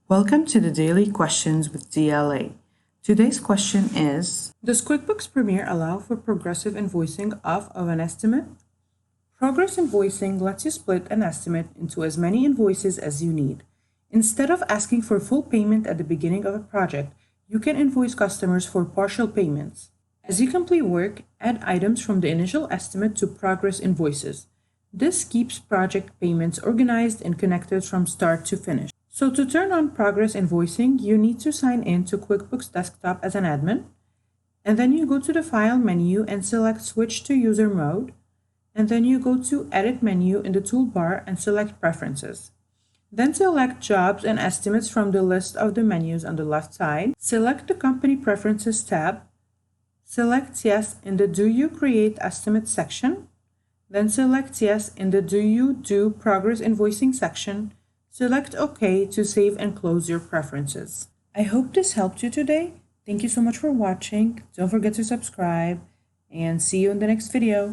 Welcome to the Daily Questions with DLA. Today's question is, does QuickBooks Premier allow for progressive invoicing of an estimate? Progress invoicing lets you split an estimate into as many invoices as you need. Instead of asking for full payment at the beginning of a project, you can invoice customers for partial payments. As you complete work, add items from the initial estimate to progress invoices. This keeps project payments organized and connected from start to finish. So to turn on progress invoicing, you need to sign in to QuickBooks Desktop as an admin, and then you go to the File menu and select Switch to User Mode, and then you go to Edit menu in the toolbar and select Preferences. Then select Jobs and Estimates from the list of the menus on the left side. Select the Company Preferences tab. Select Yes in the Do You Create Estimate section. Then select Yes in the Do You Do Progress Invoicing section. Select OK to save and close your preferences. I hope this helped you today. Thank you so much for watching. Don't forget to subscribe and see you in the next video.